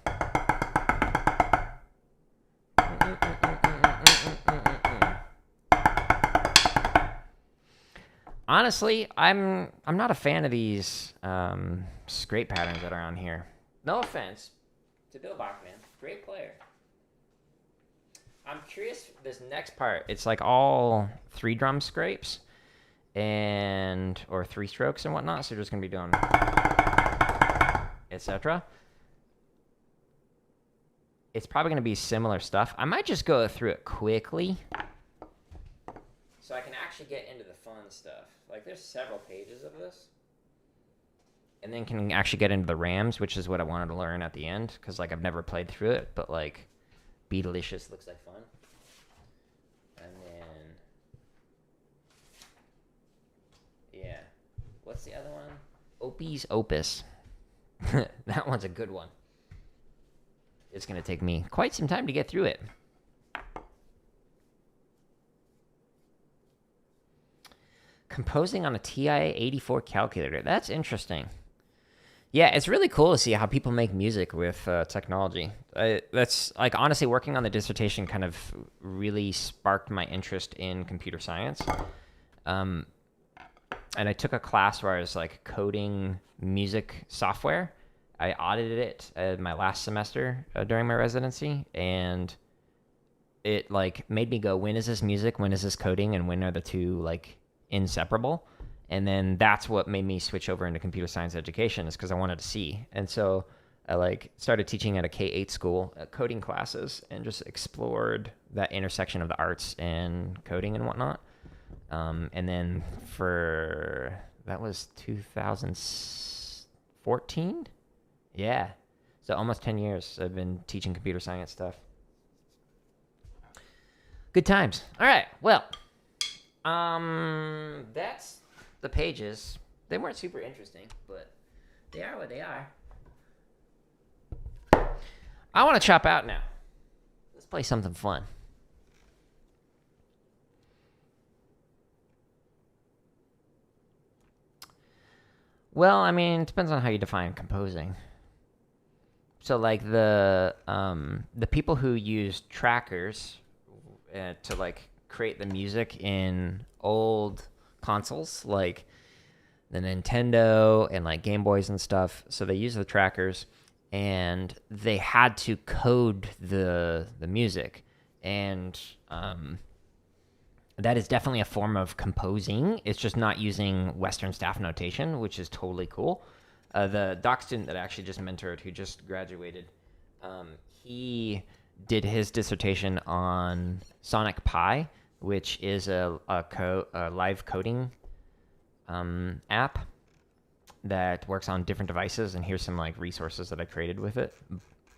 Honestly, I'm not a fan of these scrape patterns that are on here. No offense to Bill Bachman, great player. I'm curious, this next part, it's like all 3 drum scrapes or 3 strokes and whatnot, so you're just gonna be doing etc. it's probably going to be similar stuff. I might just go through it quickly so I can actually get into the fun stuff. Like, there's several pages of this. And then can actually get into the Rams, which is what I wanted to learn at the end, because, like, I've never played through it, but, like, Be Delicious looks like fun. And then, yeah. What's the other one? Opie's Opus. That one's a good one. It's going to take me quite some time to get through it. Composing on a TI-84 calculator. That's interesting. Yeah, it's really cool to see how people make music with technology. That's, like, honestly, working on the dissertation kind of really sparked my interest in computer science. And I took a class where I was, like, coding music software. I audited it my last semester during my residency, and it, like, made me go, when is this music, when is this coding, and when are the two, like, inseparable? And then that's what made me switch over into computer science education, is because I wanted to see. And so I, like, started teaching at a K-8 school, coding classes, and just explored that intersection of the arts and coding and whatnot. And then that was 2014? Yeah. So almost 10 years I've been teaching computer science stuff. Good times. All right. Well, that's the pages. They weren't super interesting, but they are what they are. I want to chop out now. Let's play something fun. Well, I mean, it depends on how you define composing. So, like, the people who use trackers to, like, create the music in old consoles, like the Nintendo and, like, Game Boys and stuff, so they use the trackers, and they had to code the music, and that is definitely a form of composing. It's just not using Western staff notation, which is totally cool. The doc student that I actually just mentored, who just graduated, he did his dissertation on Sonic Pi, which is a live coding app that works on different devices. And here's some, like, resources that I created with it.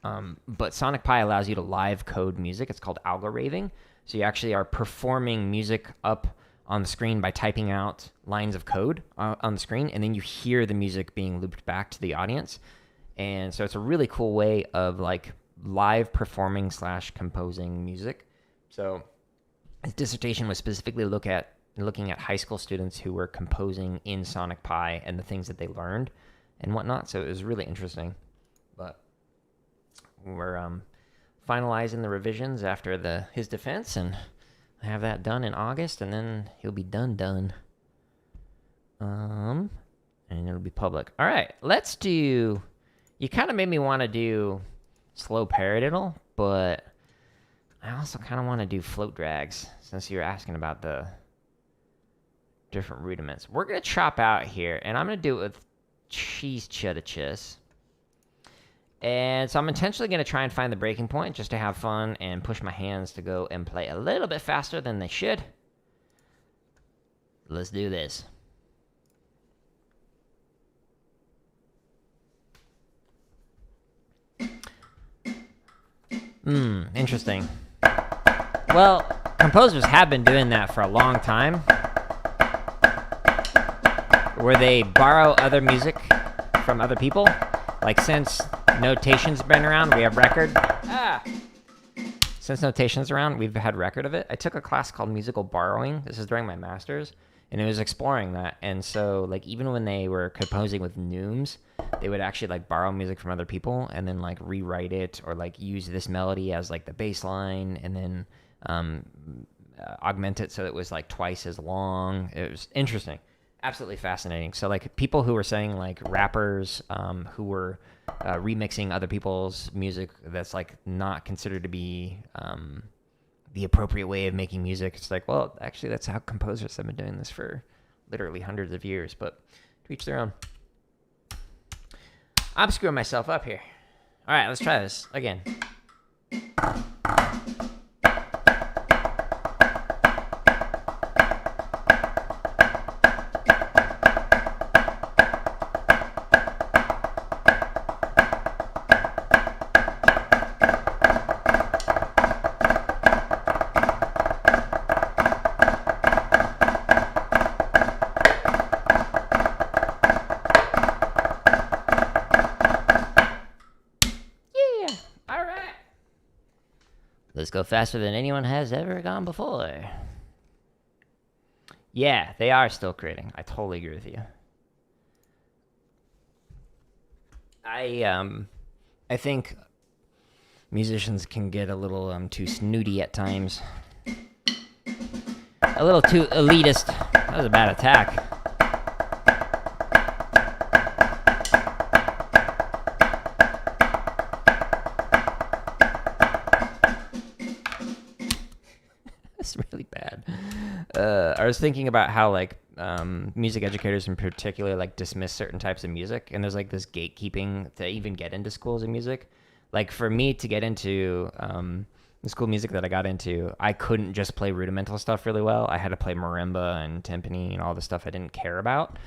But Sonic Pi allows you to live code music. It's called algoraving. So you actually are performing music up on the screen by typing out lines of code on the screen, and then you hear the music being looped back to the audience. And so it's a really cool way of, like, live performing / composing music. So his dissertation was specifically looking at high school students who were composing in Sonic Pi and the things that they learned and whatnot. So it was really interesting. But we're finalizing the revisions after his defense, and I have that done in August, and then he'll be done. And it'll be public. All right, let's do. You kind of made me want to do slow paradiddle, but I also kind of want to do float drags, since you were asking about the different rudiments. We're gonna chop out here, and I'm gonna do it with chutichuhs. And so I'm intentionally going to try and find the breaking point just to have fun and push my hands to go and play a little bit faster than they should. Let's do this. Interesting. Well, composers have been doing that for a long time, where they borrow other music from other people. Like, since notation's been around, we have record. Since notation's around, we've had record of it. I took a class called musical borrowing. This is during my master's, and it was exploring that. And so, like, even when they were composing with neumes, they would actually, like, borrow music from other people and then, like, rewrite it, or, like, use this melody as, like, the bass line, and then augment it so it was, like, twice as long. It was interesting. Absolutely fascinating. So, like, people who were saying, like, rappers who were remixing other people's music that's, like, not considered to be the appropriate way of making music. It's like, well, actually, that's how composers have been doing this for literally hundreds of years, but to each their own. I'm screwing myself up here. All right, let's try this again. Let's go faster than anyone has ever gone before. Yeah, they are still creating. I totally agree with you. I think musicians can get a little too snooty at times. A little too elitist. That was a bad attack. That's really bad. I was thinking about how like music educators in particular like dismiss certain types of music, and there's like this gatekeeping to even get into schools of music. Like for me to get into the school music that I got into, I couldn't just play rudimental stuff really well. I had to play marimba and timpani and all the stuff I didn't care about.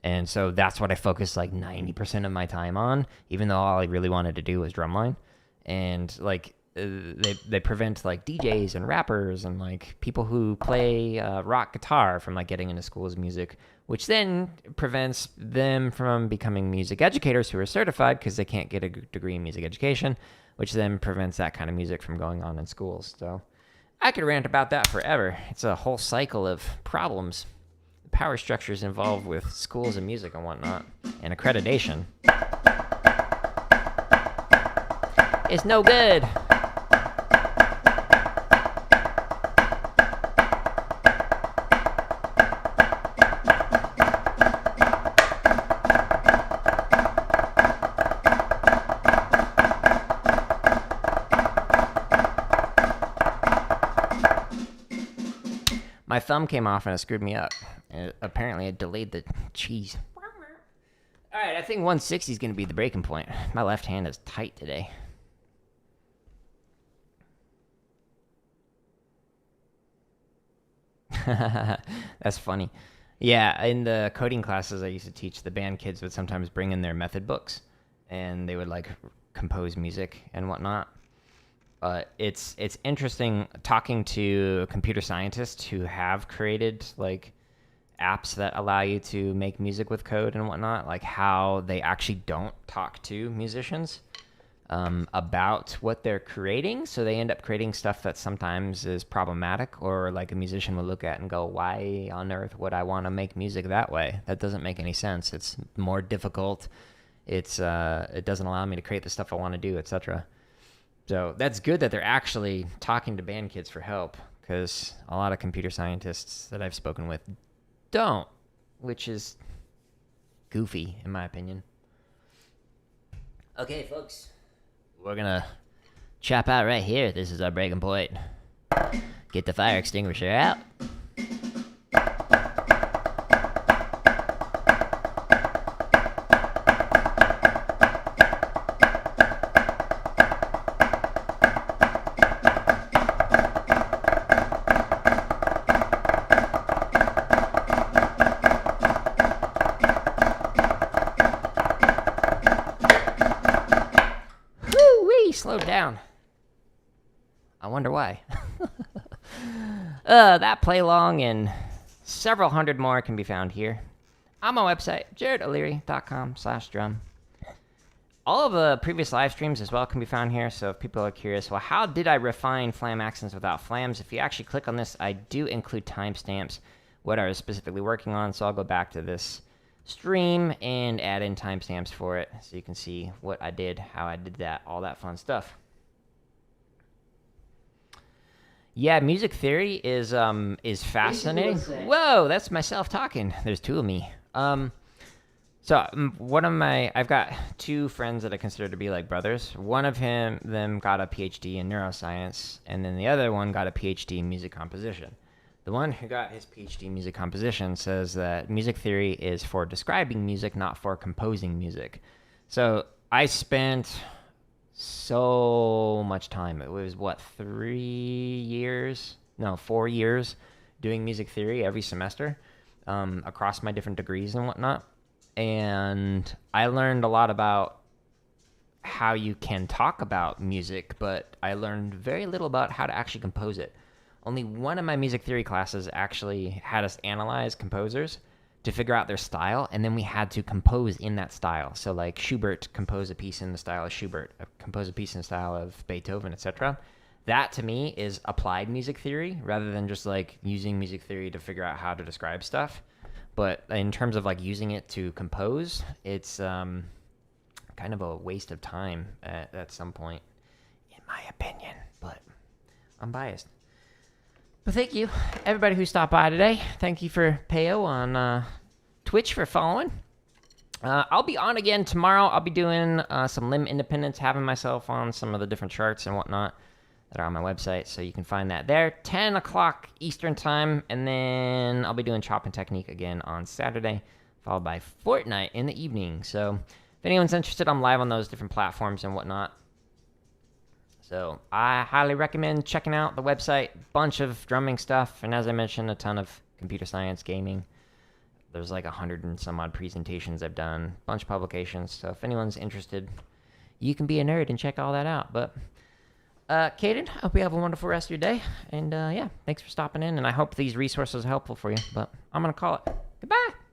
And so that's what I focused like 90% of my time on, even though all I really wanted to do was drumline. And like they prevent like DJs and rappers and like people who play rock guitar from like getting into schools of music, which then prevents them from becoming music educators who are certified because they can't get a degree in music education, which then prevents that kind of music from going on in schools. So I could rant about that forever. It's a whole cycle of problems, power structures involved with schools of music and whatnot, and accreditation. It's no good. My thumb came off and it screwed me up. And apparently it delayed the cheese. All right, I think 160 is going to be the breaking point. My left hand is tight today. That's funny. Yeah, in the coding classes I used to teach, the band kids would sometimes bring in their method books, and they would like compose music and whatnot. It's interesting talking to computer scientists who have created like apps that allow you to make music with code and whatnot, like how they actually don't talk to musicians about what they're creating. So they end up creating stuff that sometimes is problematic, or like a musician will look at and go, why on earth would I want to make music that way? That doesn't make any sense. It's more difficult. It doesn't allow me to create the stuff I want to do, etc. So that's good that they're actually talking to band kids for help, because a lot of computer scientists that I've spoken with don't, which is goofy in my opinion. Okay, folks, we're gonna chop out right here. This is our breaking point. Get the fire extinguisher out. Slowed down. I wonder why. That play long and several hundred more can be found here on my website, jaredoleary.com/drum. All of the previous live streams as well can be found here, so if people are curious, well, how did I refine flam accents without flams? If you actually click on this, I do include timestamps, what I was specifically working on, so I'll go back to this stream and add in timestamps for it so you can see what I did, how I did that, all that fun stuff. Yeah, music theory is fascinating. Whoa, that's myself talking. There's two of me. So I've got two friends that I consider to be like brothers. One of them got a PhD in neuroscience, and then the other one got a PhD in music composition. The one who got his PhD in music composition says that music theory is for describing music, not for composing music. So I spent so much time. It was what, 3 years? No, 4 years doing music theory every semester across my different degrees and whatnot. And I learned a lot about how you can talk about music, but I learned very little about how to actually compose it. Only one of my music theory classes actually had us analyze composers to figure out their style, and then we had to compose in that style. So like Schubert composed a piece in the style of Schubert, compose a piece in the style of Beethoven, etc. That to me is applied music theory rather than just like using music theory to figure out how to describe stuff. But in terms of like using it to compose, it's kind of a waste of time at some point, in my opinion. But I'm biased. But thank you, everybody who stopped by today. Thank you for Peo on Twitch for following. I'll be on again tomorrow. I'll be doing some limb independence, having myself on some of the different charts and whatnot that are on my website, so you can find that there. 10 o'clock Eastern time, and then I'll be doing chopping technique again on Saturday, followed by Fortnite in the evening. So if anyone's interested, I'm live on those different platforms and whatnot. So I highly recommend checking out the website. Bunch of drumming stuff, and as I mentioned, a ton of computer science, gaming. There's like 100 and some odd presentations I've done, bunch of publications. So if anyone's interested, you can be a nerd and check all that out. But Caden, I hope you have a wonderful rest of your day. And yeah, thanks for stopping in, and I hope these resources are helpful for you. But I'm going to call it. Goodbye.